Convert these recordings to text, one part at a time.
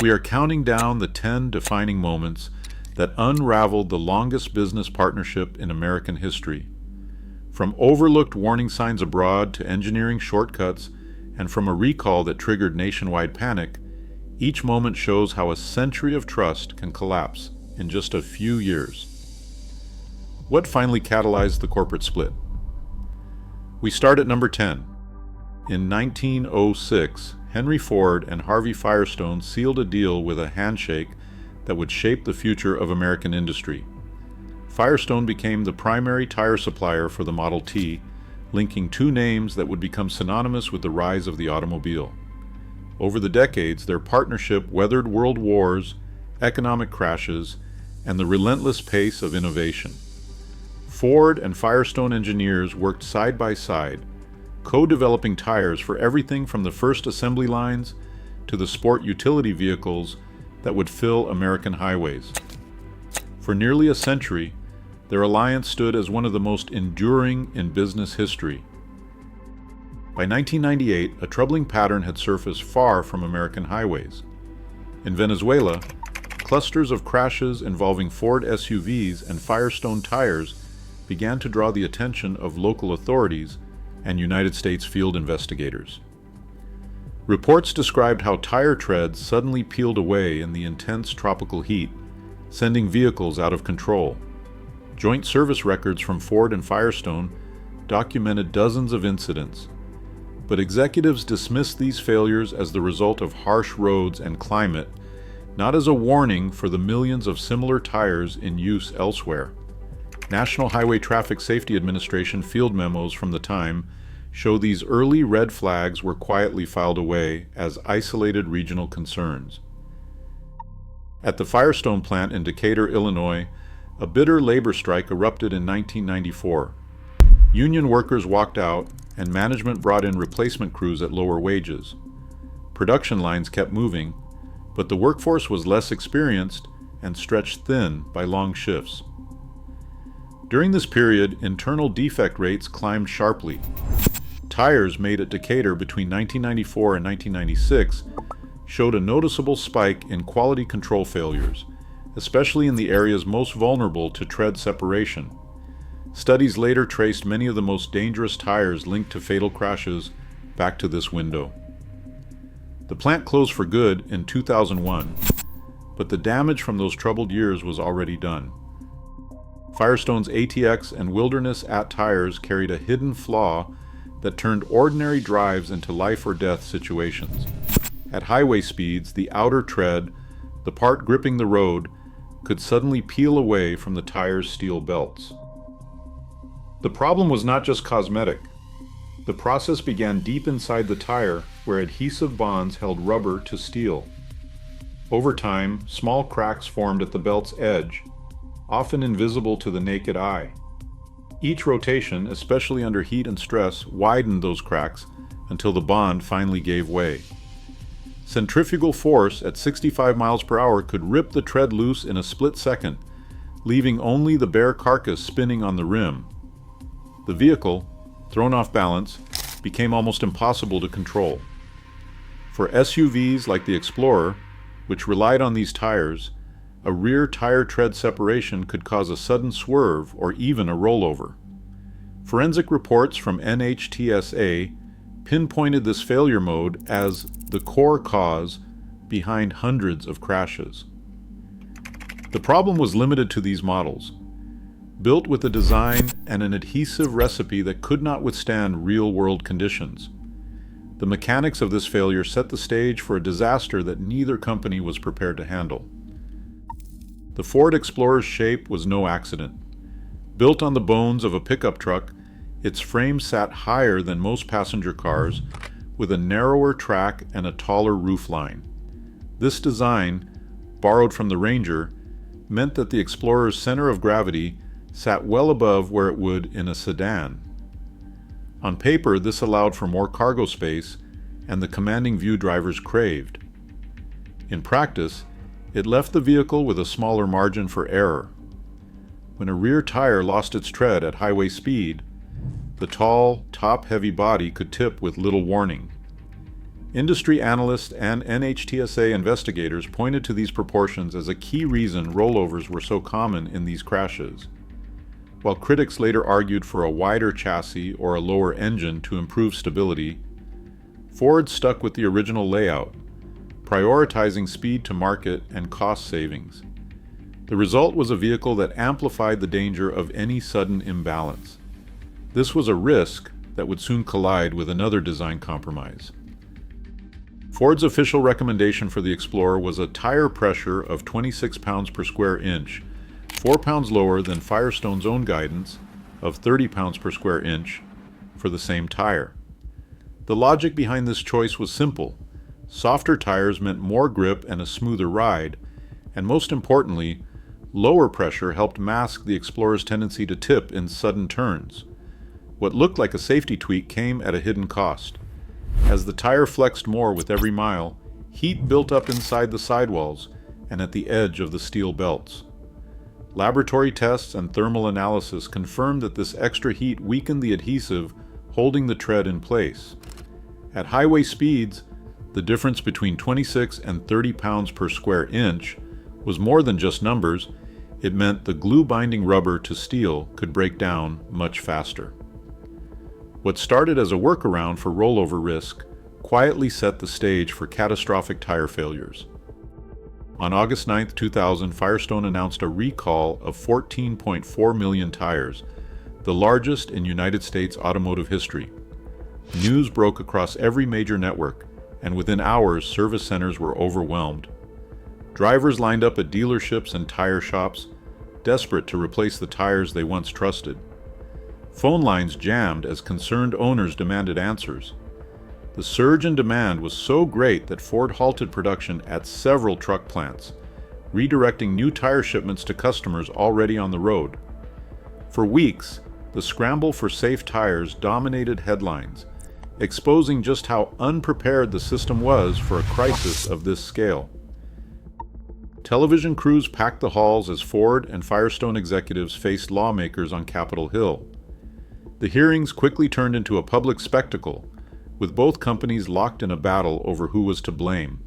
We are counting down the 10 defining moments that unraveled the longest business partnership in American history. From overlooked warning signs abroad to engineering shortcuts, and from a recall that triggered nationwide panic, each moment shows how a century of trust can collapse in just a few years. What finally catalyzed the corporate split? We start at number 10. In 1906, Henry Ford and Harvey Firestone sealed a deal with a handshake that would shape the future of American industry. Firestone became the primary tire supplier for the Model T, linking two names that would become synonymous with the rise of the automobile. Over the decades, their partnership weathered world wars, economic crashes, and the relentless pace of innovation. Ford and Firestone engineers worked side by side, co-developing tires for everything from the first assembly lines to the sport utility vehicles that would fill American highways. For nearly a century, their alliance stood as one of the most enduring in business history. By 1998, a troubling pattern had surfaced far from American highways. In Venezuela, clusters of crashes involving Ford SUVs and Firestone tires began to draw the attention of local authorities and United States field investigators. Reports described how tire treads suddenly peeled away in the intense tropical heat, sending vehicles out of control. Joint service records from Ford and Firestone documented dozens of incidents, but executives dismissed these failures as the result of harsh roads and climate, not as a warning for the millions of similar tires in use elsewhere. National Highway Traffic Safety Administration field memos from the time show these early red flags were quietly filed away as isolated regional concerns. At the Firestone plant in Decatur, Illinois, a bitter labor strike erupted in 1994. Union workers walked out, and management brought in replacement crews at lower wages. Production lines kept moving, but the workforce was less experienced and stretched thin by long shifts. During this period, internal defect rates climbed sharply. Tires made at Decatur between 1994 and 1996 showed a noticeable spike in quality control failures, especially in the areas most vulnerable to tread separation. Studies later traced many of the most dangerous tires linked to fatal crashes back to this window. The plant closed for good in 2001, but the damage from those troubled years was already done. Firestone's ATX and Wilderness AT tires carried a hidden flaw that turned ordinary drives into life or death situations. At highway speeds, the outer tread, the part gripping the road, could suddenly peel away from the tire's steel belts. The problem was not just cosmetic. The process began deep inside the tire, where adhesive bonds held rubber to steel. Over time, small cracks formed at the belt's edge, often invisible to the naked eye. Each rotation, especially under heat and stress, widened those cracks until the bond finally gave way. Centrifugal force at 65 miles per hour could rip the tread loose in a split second, leaving only the bare carcass spinning on the rim. The vehicle, thrown off balance, became almost impossible to control. For SUVs like the Explorer, which relied on these tires, a rear tire tread separation could cause a sudden swerve or even a rollover. Forensic reports from NHTSA pinpointed this failure mode as the core cause behind hundreds of crashes. The problem was limited to these models, built with a design and an adhesive recipe that could not withstand real-world conditions. The mechanics of this failure set the stage for a disaster that neither company was prepared to handle. The Ford Explorer's shape was no accident. Built on the bones of a pickup truck, its frame sat higher than most passenger cars, with a narrower track and a taller roofline. This design, borrowed from the Ranger, meant that the Explorer's center of gravity sat well above where it would in a sedan. On paper, this allowed for more cargo space and the commanding view drivers craved. In practice, it left the vehicle with a smaller margin for error. When a rear tire lost its tread at highway speed, the tall, top-heavy body could tip with little warning. Industry analysts and NHTSA investigators pointed to these proportions as a key reason rollovers were so common in these crashes. While critics later argued for a wider chassis or a lower engine to improve stability, Ford stuck with the original layout, prioritizing speed to market and cost savings. The result was a vehicle that amplified the danger of any sudden imbalance. This was a risk that would soon collide with another design compromise. Ford's official recommendation for the Explorer was a tire pressure of 26 pounds per square inch, 4 pounds lower than Firestone's own guidance of 30 pounds per square inch for the same tire. The logic behind this choice was simple. Softer tires meant more grip and a smoother ride, and most importantly, lower pressure helped mask the Explorer's tendency to tip in sudden turns. What looked like a safety tweak came at a hidden cost. As the tire flexed more with every mile, heat built up inside the sidewalls and at the edge of the steel belts. Laboratory tests and thermal analysis confirmed that this extra heat weakened the adhesive holding the tread in place. At highway speeds, the difference between 26 and 30 pounds per square inch was more than just numbers. It meant the glue-binding rubber to steel could break down much faster. What started as a workaround for rollover risk quietly set the stage for catastrophic tire failures. On August 9, 2000, Firestone announced a recall of 14.4 million tires, the largest in United States automotive history. News broke across every major network, and within hours, service centers were overwhelmed. Drivers lined up at dealerships and tire shops, desperate to replace the tires they once trusted. Phone lines jammed as concerned owners demanded answers. The surge in demand was so great that Ford halted production at several truck plants, redirecting new tire shipments to customers already on the road. For weeks, the scramble for safe tires dominated headlines, exposing just how unprepared the system was for a crisis of this scale. Television crews packed the halls as Ford and Firestone executives faced lawmakers on Capitol Hill. The hearings quickly turned into a public spectacle, with both companies locked in a battle over who was to blame.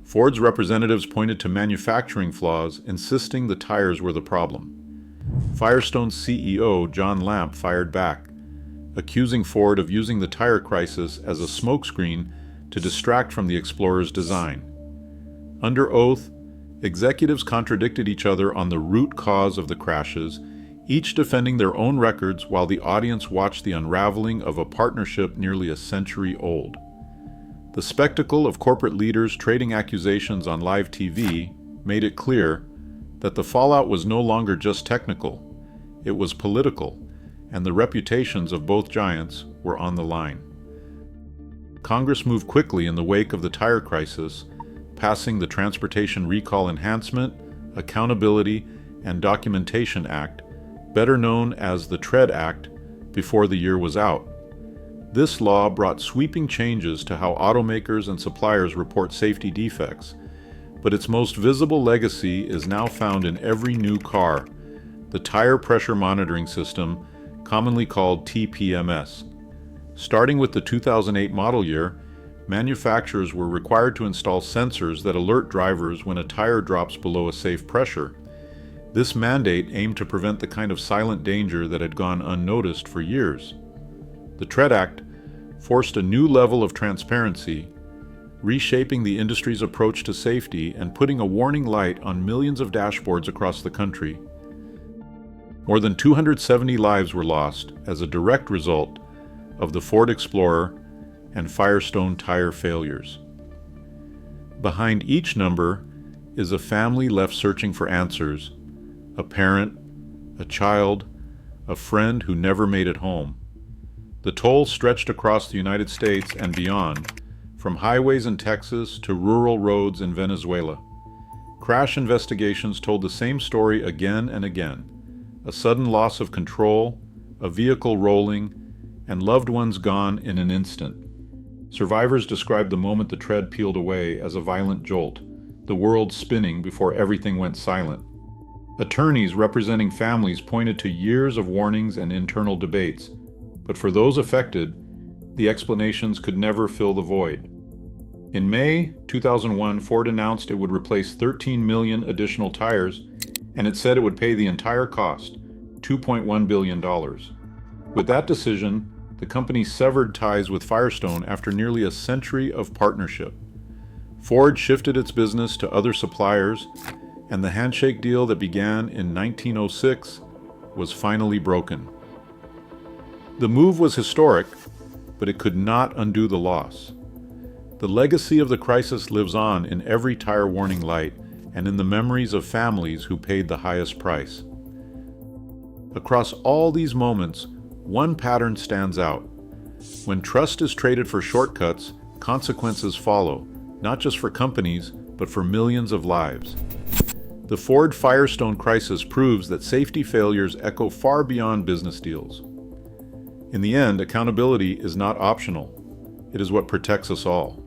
Ford's representatives pointed to manufacturing flaws, insisting the tires were the problem. Firestone's CEO, John Lamp, fired back, accusing Ford of using the tire crisis as a smokescreen to distract from the Explorer's design. Under oath, executives contradicted each other on the root cause of the crashes, each defending their own records while the audience watched the unraveling of a partnership nearly a century old. The spectacle of corporate leaders trading accusations on live TV made it clear that the fallout was no longer just technical, it was political, and the reputations of both giants were on the line. Congress moved quickly in the wake of the tire crisis, passing the Transportation Recall Enhancement, Accountability, and Documentation Act, better known as the TREAD Act, before the year was out. This law brought sweeping changes to how automakers and suppliers report safety defects, but its most visible legacy is now found in every new car, the Tire Pressure Monitoring System, commonly called TPMS. Starting with the 2008 model year, manufacturers were required to install sensors that alert drivers when a tire drops below a safe pressure. This mandate aimed to prevent the kind of silent danger that had gone unnoticed for years. The TREAD Act forced a new level of transparency, reshaping the industry's approach to safety and putting a warning light on millions of dashboards across the country. More than 270 lives were lost as a direct result of the Ford Explorer and Firestone tire failures. Behind each number is a family left searching for answers, a parent, a child, a friend who never made it home. The toll stretched across the United States and beyond, from highways in Texas to rural roads in Venezuela. Crash investigations told the same story again and again: a sudden loss of control, a vehicle rolling, and loved ones gone in an instant. Survivors described the moment the tread peeled away as a violent jolt, the world spinning before everything went silent. Attorneys representing families pointed to years of warnings and internal debates, but for those affected, the explanations could never fill the void. In May 2001, Ford announced it would replace 13 million additional tires, and it said it would pay the entire cost, $2.1 billion. With that decision, the company severed ties with Firestone after nearly a century of partnership. Ford shifted its business to other suppliers, and the handshake deal that began in 1906 was finally broken. The move was historic, but it could not undo the loss. The legacy of the crisis lives on in every tire warning light and in the memories of families who paid the highest price. Across all these moments, one pattern stands out. When trust is traded for shortcuts, consequences follow, not just for companies, but for millions of lives. The Ford Firestone Crisis proves that safety failures echo far beyond business deals. In the end, accountability is not optional. It is what protects us all.